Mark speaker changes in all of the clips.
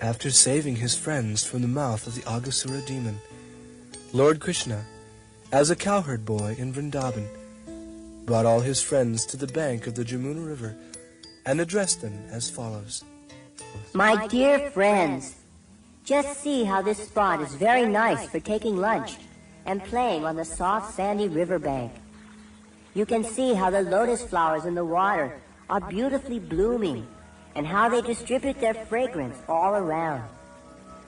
Speaker 1: After saving his friends from the mouth of the Aghasura demon, Lord Krishna, as a cowherd boy in Vrindavan, brought all his friends to the bank of the Jamuna River and addressed them as follows.
Speaker 2: My dear friends, just see how this spot is very nice for taking lunch and playing on the soft sandy riverbank. You can see how the lotus flowers in the water are beautifully blooming and how they distribute their fragrance all around.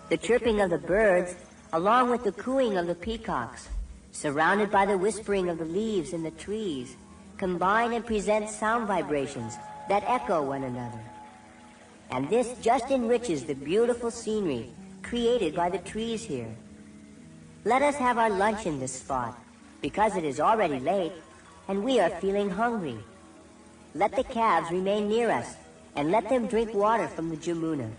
Speaker 2: The chirping of the birds, along with the cooing of the peacocks, surrounded by the whispering of the leaves in the trees, combine and present sound vibrations that echo one another. And this just enriches the beautiful scenery created by the trees here. Let us have our lunch in this spot, because it is already late and we are feeling hungry. Let the calves remain near us and let them drink water from the Jamuna.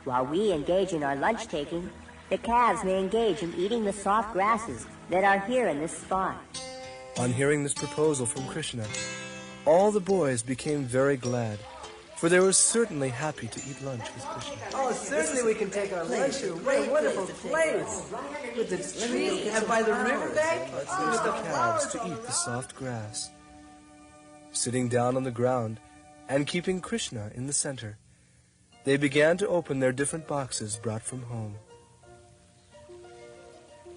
Speaker 2: While we engage in our lunch taking, the calves may engage in eating the soft grasses that are here in this spot.
Speaker 1: On hearing this proposal from Krishna, all the boys became very glad, for they were certainly happy to eat lunch with Krishna.
Speaker 3: Oh, certainly we can take our lunch to a wonderful place with the trees and by the riverbank.
Speaker 1: Let's use the calves to eat the soft grass. Sitting down on the ground and keeping Krishna in the center, they began to open their different boxes brought from home.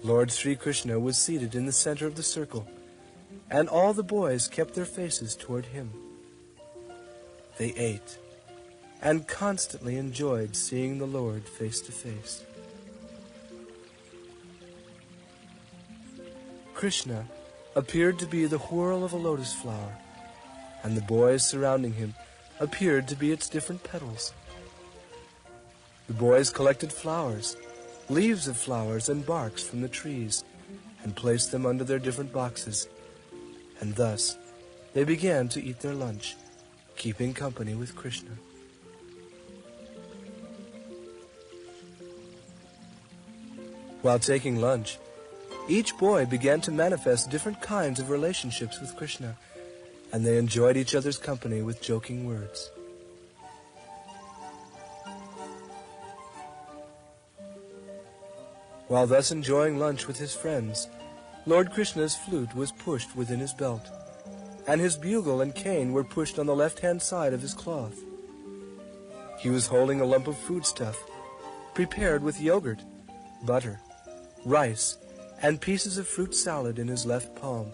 Speaker 1: Lord Sri Krishna was seated in the center of the circle, and all the boys kept their faces toward him. They ate and constantly enjoyed seeing the Lord face to face. Krishna appeared to be the whorl of a lotus flower, and the boys surrounding him appeared to be its different petals. The boys collected flowers, leaves of flowers, and barks from the trees, and placed them under their different boxes, and thus they began to eat their lunch, keeping company with Krishna. While taking lunch, each boy began to manifest different kinds of relationships with Krishna, and they enjoyed each other's company with joking words. While thus enjoying lunch with his friends, Lord Krishna's flute was pushed within his belt, and his bugle and cane were pushed on the left-hand side of his cloth. He was holding a lump of foodstuff, prepared with yogurt, butter, rice, and pieces of fruit salad in his left palm,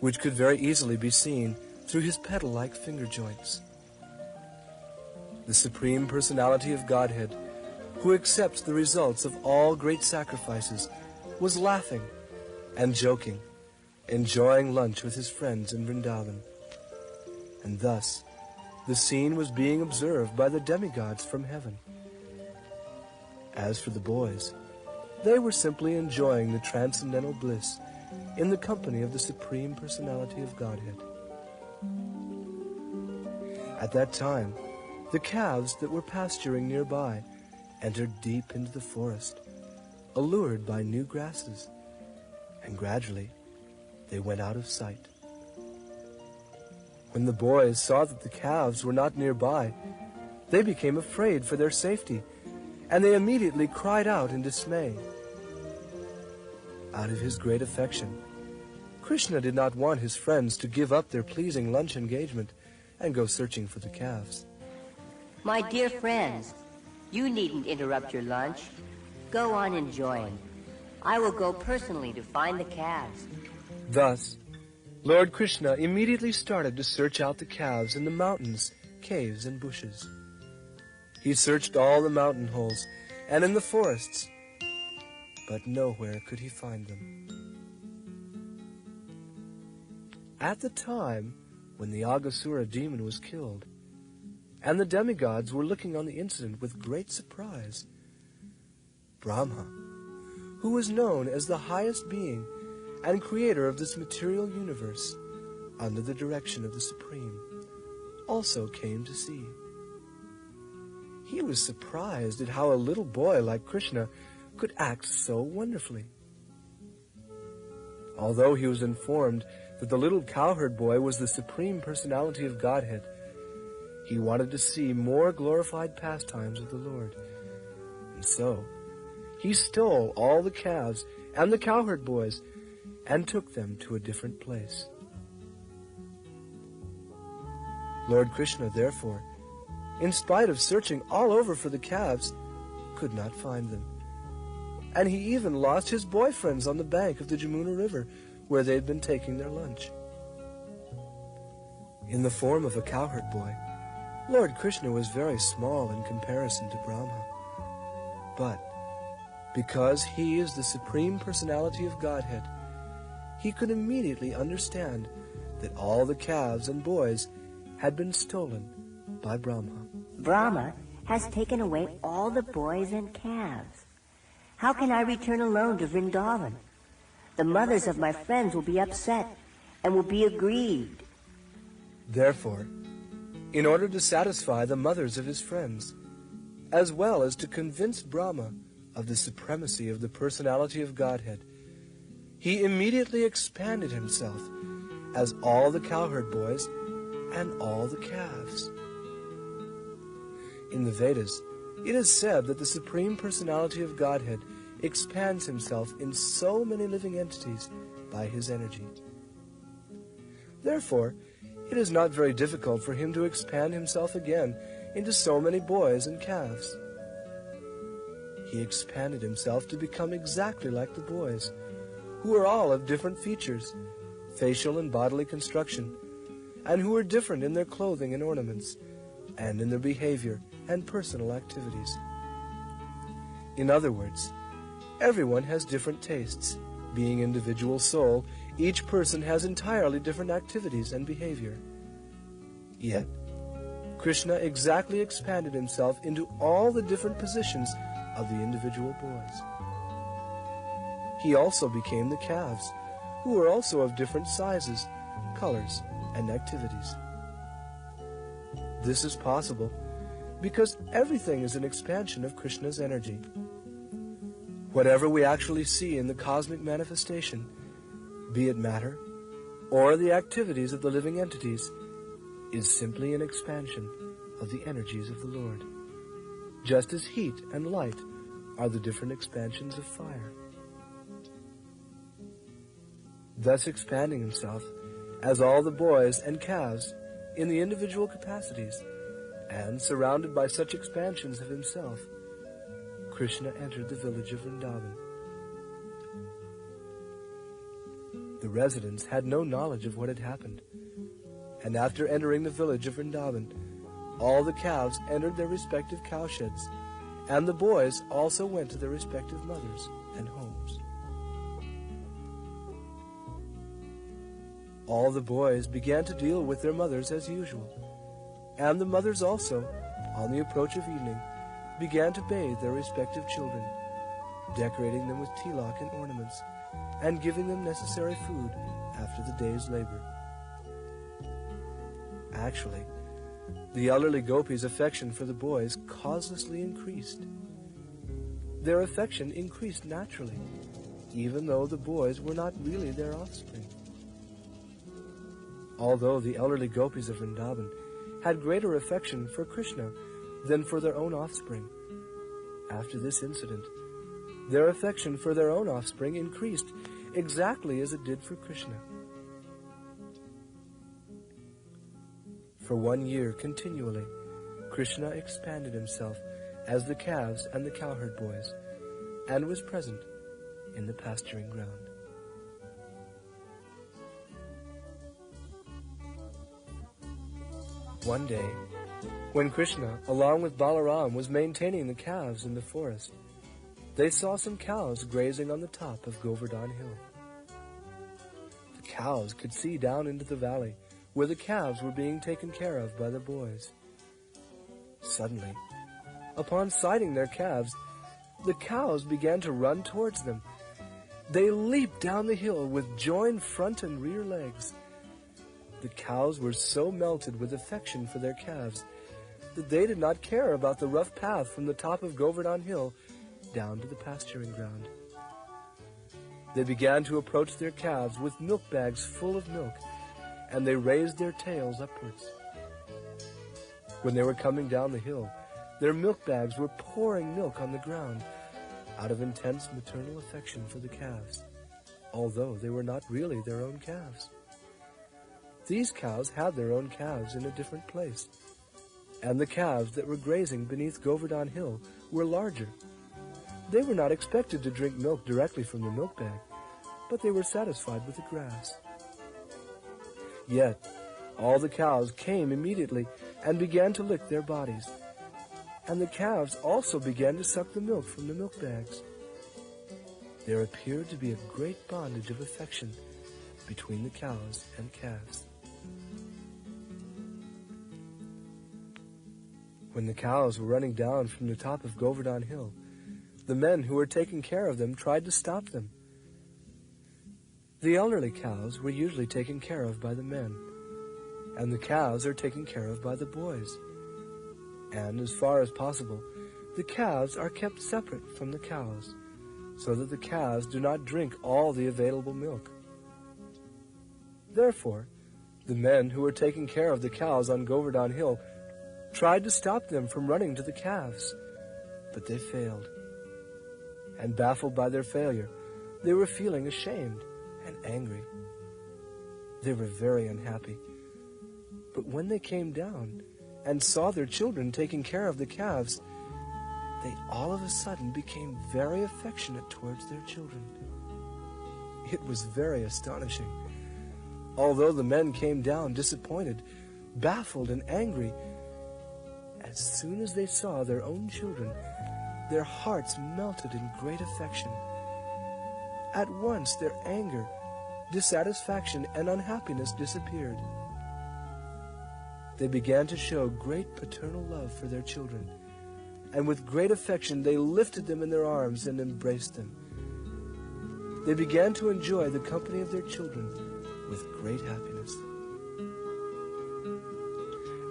Speaker 1: which could very easily be seen through his petal-like finger joints. The Supreme Personality of Godhead, who accepts the results of all great sacrifices, was laughing and joking, enjoying lunch with his friends in Vrindavan. And thus, the scene was being observed by the demigods from heaven. As for the boys, they were simply enjoying the transcendental bliss in the company of the Supreme Personality of Godhead. At that time, the calves that were pasturing nearby entered deep into the forest, allured by new grasses, and gradually they went out of sight. When the boys saw that the calves were not nearby, they became afraid for their safety, and they immediately cried out in dismay. Out of his great affection, Krishna did not want his friends to give up their pleasing lunch engagement and go searching for the calves.
Speaker 2: My dear friends, you needn't interrupt your lunch. Go on enjoying. I will go personally to find the calves.
Speaker 1: Thus, Lord Krishna immediately started to search out the calves in the mountains, caves, and bushes. He searched all the mountain holes and in the forests, but nowhere could he find them. At the time when the Aghasura demon was killed, and the demigods were looking on the incident with great surprise, Brahma, who was known as the highest being and creator of this material universe, under the direction of the Supreme, also came to see. He was surprised at how a little boy like Krishna could act so wonderfully. Although he was informed that the little cowherd boy was the Supreme Personality of Godhead, he wanted to see more glorified pastimes of the Lord, And so he stole all the calves and the cowherd boys and took them to a different place. Lord Krishna, therefore, in spite of searching all over for the calves, could not find them. And he even lost his boyfriends on the bank of the Jamuna River, where they had been taking their lunch. In the form of a cowherd boy, Lord Krishna was very small in comparison to Brahma. But because he is the Supreme Personality of Godhead, he could immediately understand that all the calves and boys had been stolen by Brahma.
Speaker 2: Brahma has taken away all the boys and calves. How can I return alone to Vrindavan? The mothers of my friends will be upset and will be aggrieved.
Speaker 1: Therefore, in order to satisfy the mothers of his friends, as well as to convince Brahma of the supremacy of the personality of Godhead, he immediately expanded himself as all the cowherd boys and all the calves. In the Vedas, it is said that the Supreme Personality of Godhead expands himself in so many living entities by his energy. Therefore, it is not very difficult for him to expand himself again into so many boys and calves. He expanded himself to become exactly like the boys, who are all of different features, facial and bodily construction, and who are different in their clothing and ornaments, and in their behavior and personal activities. In other words, everyone has different tastes. Being individual soul, each person has entirely different activities and behavior. Yet, Krishna exactly expanded himself into all the different positions of the individual boys. He also became the calves, who were also of different sizes, colors, and activities. This is possible because everything is an expansion of Krishna's energy. Whatever we actually see in the cosmic manifestation, be it matter or the activities of the living entities, is simply an expansion of the energies of the Lord, just as heat and light are the different expansions of fire. Thus expanding himself as all the boys and calves in the individual capacities, and surrounded by such expansions of himself, Krishna entered the village of Vrindavan. The residents had no knowledge of what had happened, and after entering the village of Vrindavan, all the calves entered their respective cowsheds, and the boys also went to their respective mothers and homes. All the boys began to deal with their mothers as usual, and the mothers also, on the approach of evening, began to bathe their respective children, decorating them with tilak and ornaments, and giving them necessary food after the day's labor. Actually, the elderly gopis' affection for the boys causelessly increased. Their affection increased naturally, even though the boys were not really their offspring. Although the elderly gopis of Vrindavan had greater affection for Krishna than for their own offspring, after this incident, their affection for their own offspring increased exactly as it did for Krishna. For 1 year continually, Krishna expanded himself as the calves and the cowherd boys, and was present in the pasturing ground. One day, when Krishna, along with Balaram, was maintaining the calves in the forest, they saw some cows grazing on the top of Govardhan Hill. The cows could see down into the valley where the calves were being taken care of by the boys. Suddenly, upon sighting their calves, the cows began to run towards them. They leaped down the hill with joined front and rear legs. The cows were so melted with affection for their calves that they did not care about the rough path from the top of Govardhan Hill down to the pasturing ground. They began to approach their calves with milk bags full of milk, and they raised their tails upwards. When they were coming down the hill, Their milk bags were pouring milk on the ground out of intense maternal affection for the calves, although they were not really their own calves. These cows had their own calves in a different place, and the calves that were grazing beneath Govardhan Hill were larger. They were not expected to drink milk directly from the milk bag, but they were satisfied with the grass. Yet, all the cows came immediately and began to lick their bodies, and the calves also began to suck the milk from the milk bags. There appeared to be a great bondage of affection between the cows and calves. When the cows were running down from the top of Govardhan Hill, the men who were taking care of them tried to stop them. The elderly cows were usually taken care of by the men, and the calves are taken care of by the boys. And as far as possible, the calves are kept separate from the cows, so that the calves do not drink all the available milk. Therefore, the men who were taking care of the cows on Govardhan Hill tried to stop them from running to the calves, but they failed. And baffled by their failure, they were feeling ashamed and angry. They were very unhappy. But when they came down and saw their children taking care of the calves, they all of a sudden became very affectionate towards their children. It was very astonishing. Although the men came down disappointed, baffled, and angry, as soon as they saw their own children, their hearts melted in great affection. At once their anger, dissatisfaction, and unhappiness disappeared. They began to show great paternal love for their children, and with great affection they lifted them in their arms and embraced them. They began to enjoy the company of their children with great happiness.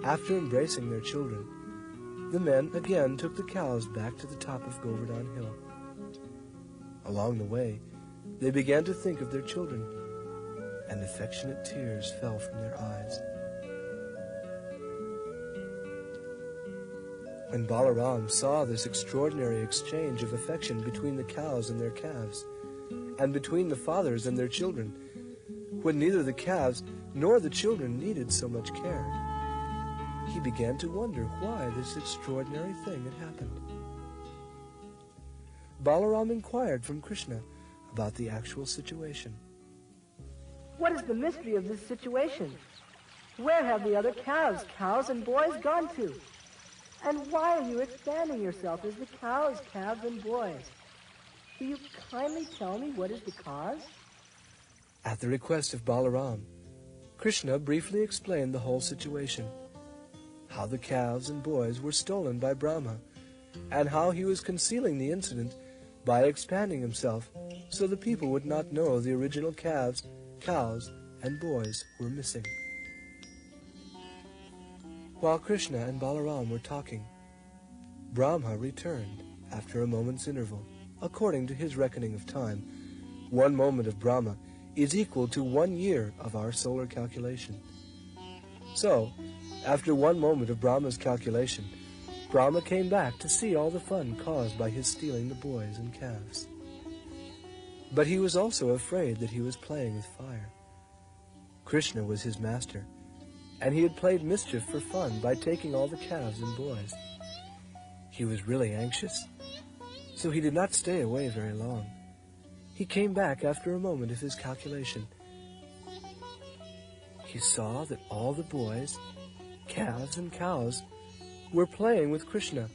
Speaker 1: After embracing their children, the men again took the cows back to the top of Govardhan Hill. Along the way, they began to think of their children, and affectionate tears fell from their eyes. When Balaram saw this extraordinary exchange of affection between the cows and their calves, and between the fathers and their children, when neither the calves nor the children needed so much care, he began to wonder why this extraordinary thing had happened. Balaram inquired from Krishna about the actual situation.
Speaker 3: What is the mystery of this situation? Where have the other cows and boys gone to? And why are you expanding yourself as the cows, calves, and boys? Will you kindly tell me what is the cause?
Speaker 1: At the request of Balaram, Krishna briefly explained the whole situation, how the calves and boys were stolen by Brahma, and how he was concealing the incident by expanding himself so the people would not know the original calves, cows, and boys were missing. While Krishna and Balaram were talking, Brahma returned after a moment's interval. According to his reckoning of time, 1 moment of Brahma is equal to 1 year of our solar calculation. So, after 1 moment of Brahma's calculation, Brahma came back to see all the fun caused by his stealing the boys and calves. But he was also afraid that he was playing with fire. Krishna was his master, and he had played mischief for fun by taking all the calves and boys. He was really anxious, so he did not stay away very long. He came back after a moment of his calculation. He saw that all the boys, calves, and cows were playing with Krishna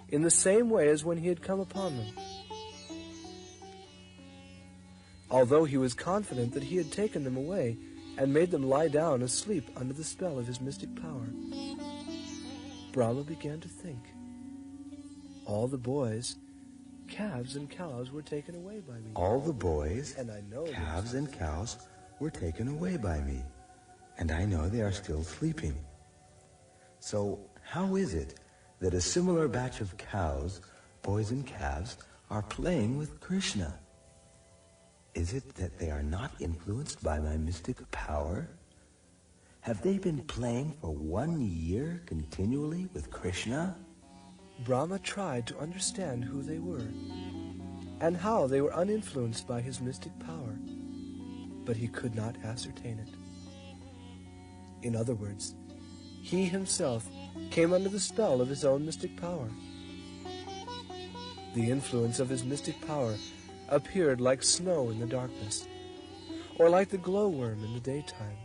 Speaker 1: in the same way as when he had come upon them. Although he was confident that he had taken them away and made them lie down asleep under the spell of his mystic power, Brahma began to think. All the boys, calves, and cows were taken away by me.
Speaker 4: All the boys,
Speaker 1: and I know
Speaker 4: calves, and cows were taken away by me, and I know they are still sleeping. So how is it that a similar batch of cows, boys, and calves are playing with Krishna? Is it that they are not influenced by my mystic power? Have they been playing for 1 year continually with Krishna?
Speaker 1: Brahma tried to understand who they were and how they were uninfluenced by his mystic power, but he could not ascertain it. In other words, he himself came under the spell of his own mystic power. The influence of his mystic power appeared like snow in the darkness, or like the glowworm in the daytime.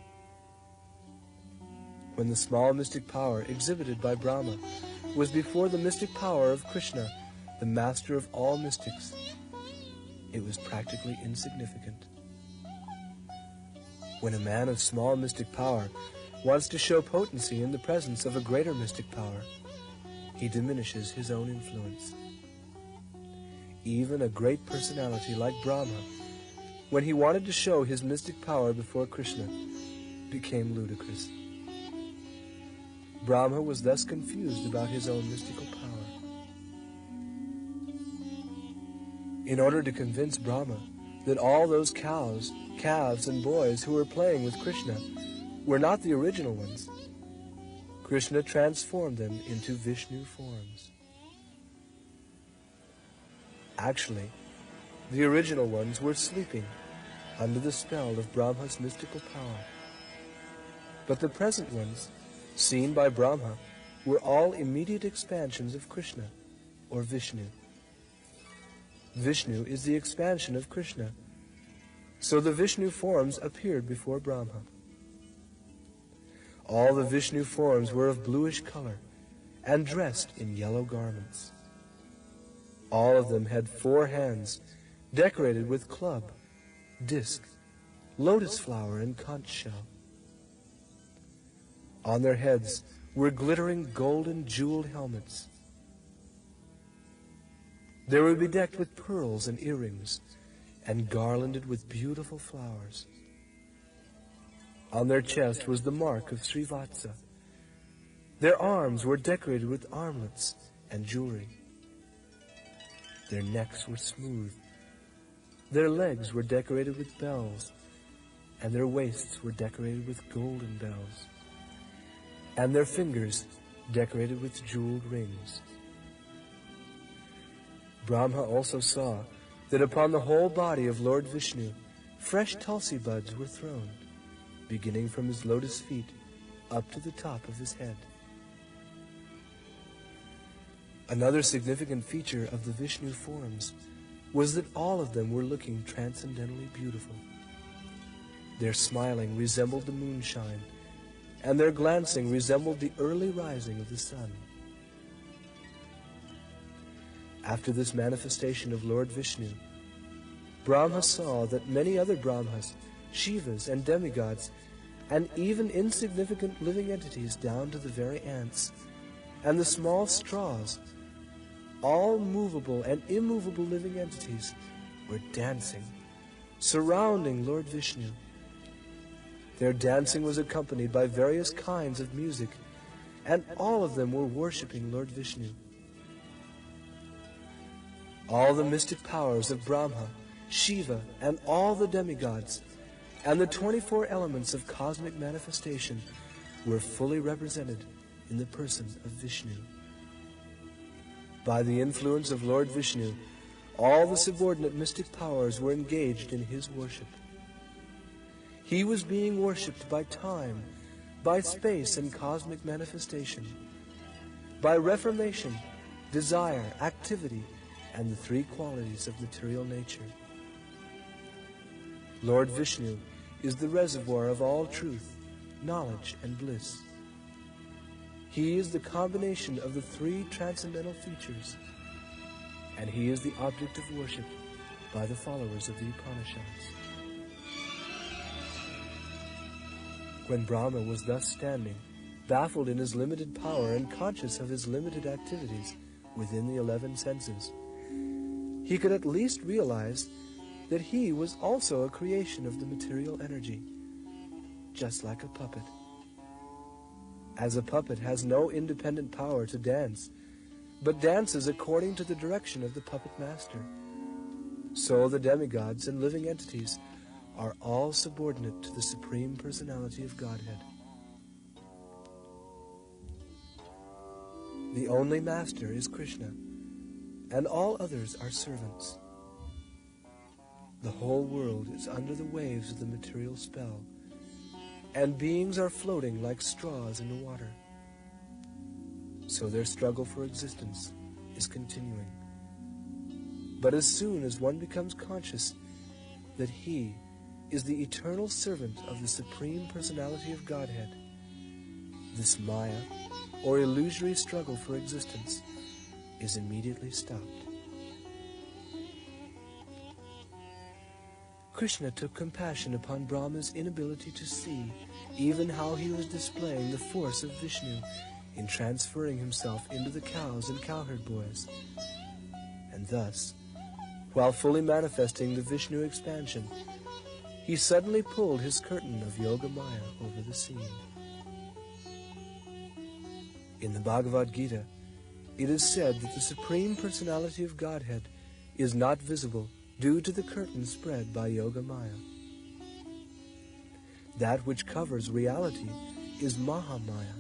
Speaker 1: When the small mystic power exhibited by Brahma was before the mystic power of Krishna, the master of all mystics, it was practically insignificant. When a man of small mystic power wants to show potency in the presence of a greater mystic power, he diminishes his own influence. Even a great personality like Brahma, when he wanted to show his mystic power before Krishna, became ludicrous. Brahma was thus confused about his own mystical power. In order to convince Brahma that all those cows, calves, and boys who were playing with Krishna were not the original ones, Krishna transformed them into Vishnu forms. Actually, the original ones were sleeping under the spell of Brahma's mystical power. But the present ones, seen by Brahma, were all immediate expansions of Krishna, or Vishnu. Vishnu is the expansion of Krishna, so the Vishnu forms appeared before Brahma. All the Vishnu forms were of bluish color and dressed in yellow garments. All of them had 4 hands decorated with club, disc, lotus flower, and conch shell. On their heads were glittering golden jeweled helmets. They were bedecked with pearls and earrings and garlanded with beautiful flowers. On their chest was the mark of Srivatsa. Their arms were decorated with armlets and jewelry. Their necks were smooth. Their legs were decorated with bells, and their waists were decorated with golden bells, and their fingers decorated with jeweled rings. Brahma also saw that upon the whole body of Lord Vishnu, fresh tulsi buds were thrown, beginning from his lotus feet up to the top of his head. Another significant feature of the Vishnu forms was that all of them were looking transcendently beautiful. Their smiling resembled the moonshine, and their glancing resembled the early rising of the sun. After this manifestation of Lord Vishnu, Brahma saw that many other Brahmas, Shivas, and demigods, and even insignificant living entities down to the very ants, and the small straws, all movable and immovable living entities, were dancing, surrounding Lord Vishnu. Their dancing was accompanied by various kinds of music, and all of them were worshipping Lord Vishnu. All the mystic powers of Brahma, Shiva, and all the demigods, and the 24 elements of cosmic manifestation were fully represented in the person of Vishnu. By the influence of Lord Vishnu, all the subordinate mystic powers were engaged in his worship. He was being worshipped by time, by space and cosmic manifestation, by reformation, desire, activity, and the 3 qualities of material nature. Lord Vishnu is the reservoir of all truth, knowledge, and bliss. He is the combination of the 3 transcendental features, and he is the object of worship by the followers of the Upanishads. When Brahma was thus standing, baffled in his limited power and conscious of his limited activities within the 11 senses, he could at least realize that he was also a creation of the material energy, just like a puppet. As a puppet has no independent power to dance, but dances according to the direction of the puppet master, so the demigods and living entities are all subordinate to the Supreme Personality of Godhead. The only master is Krishna, and all others are servants. The whole world is under the waves of the material spell, and beings are floating like straws in the water. So their struggle for existence is continuing. But as soon as one becomes conscious that he is the eternal servant of the Supreme Personality of Godhead, this Maya, or illusory struggle for existence, is immediately stopped. Krishna took compassion upon Brahma's inability to see even how he was displaying the force of Vishnu in transferring himself into the cows and cowherd boys. And thus, while fully manifesting the Vishnu expansion, he suddenly pulled his curtain of Yoga Maya over the scene. In the Bhagavad Gita, it is said that the Supreme Personality of Godhead is not visible due to the curtain spread by Yoga Maya. That which covers reality is Mahamaya,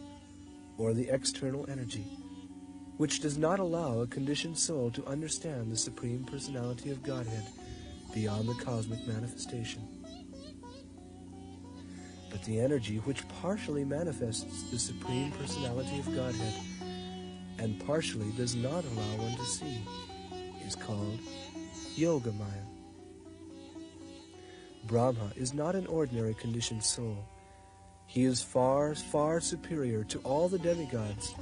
Speaker 1: or the external energy, which does not allow a conditioned soul to understand the Supreme Personality of Godhead beyond the cosmic manifestation. But the energy which partially manifests the Supreme Personality of Godhead and partially does not allow one to see is called Yoga Maya. Brahma is not an ordinary conditioned soul. He is far, far superior to all the demigods,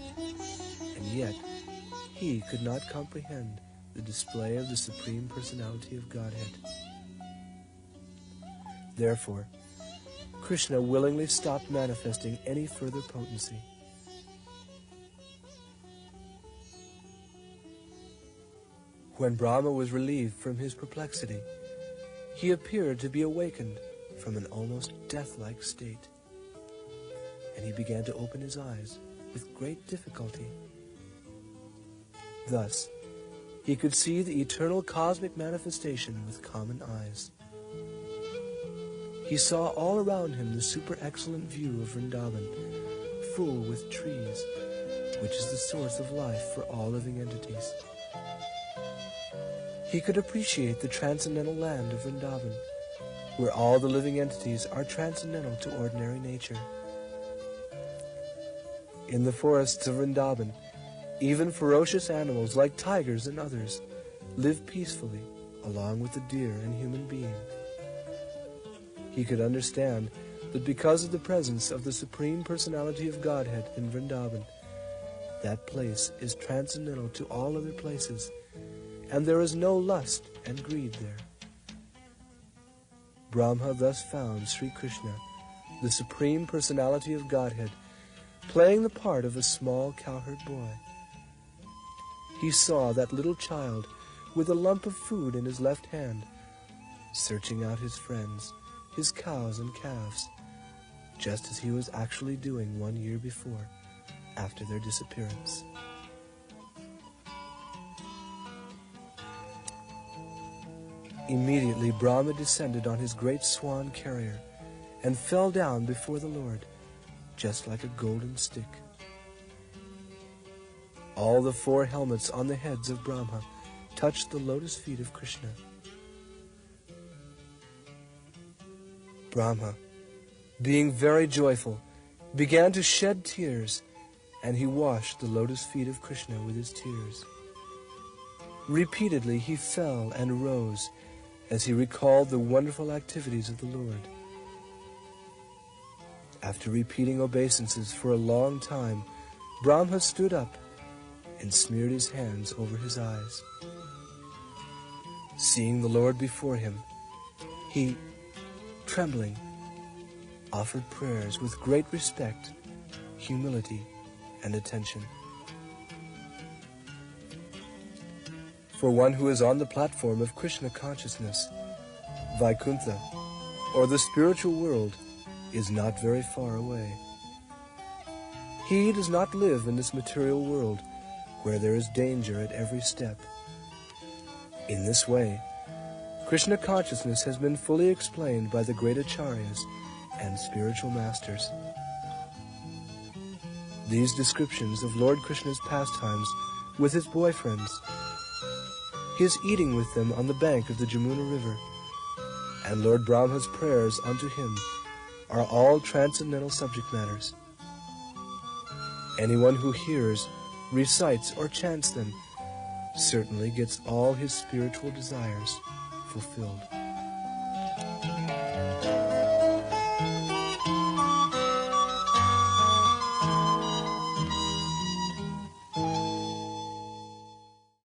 Speaker 1: and yet he could not comprehend the display of the Supreme Personality of Godhead. Therefore, Krishna willingly stopped manifesting any further potency. When Brahma was relieved from his perplexity, he appeared to be awakened from an almost death-like state, and he began to open his eyes with great difficulty. Thus, he could see the eternal cosmic manifestation with common eyes. He saw all around him the super-excellent view of Vrindavan, full with trees, which is the source of life for all living entities. He could appreciate the transcendental land of Vrindavan, where all the living entities are transcendental to ordinary nature. In the forests of Vrindavan, even ferocious animals like tigers and others live peacefully along with the deer and human being. He could understand that because of the presence of the Supreme Personality of Godhead in Vrindavan, that place is transcendental to all other places, and there is no lust and greed there. Brahma thus found Sri Krishna, the Supreme Personality of Godhead, playing the part of a small cowherd boy. He saw that little child with a lump of food in his left hand, searching out his friends, his cows and calves, just as he was actually doing 1 year before, after their disappearance. Immediately Brahma descended on his great swan carrier and fell down before the Lord, just like a golden stick. All the 4 helmets on the heads of Brahma touched the lotus feet of Krishna. Brahma, being very joyful, began to shed tears, and he washed the lotus feet of Krishna with his tears. Repeatedly he fell and rose as he recalled the wonderful activities of the Lord. After repeating obeisances for a long time, Brahma stood up and smeared his hands over his eyes. Seeing the Lord before him, he, trembling, offered prayers with great respect, humility, and attention. For one who is on the platform of Krishna consciousness, Vaikuntha, or the spiritual world, is not very far away. He does not live in this material world where there is danger at every step. In this way, Krishna consciousness has been fully explained by the great acharyas and spiritual masters. these descriptions of Lord Krishna's pastimes with his boyfriends. He is eating with them on the bank of the Jamuna River, and Lord Brahma's prayers unto him are all transcendental subject matters. Anyone who hears, recites, or chants them certainly gets all his spiritual desires fulfilled.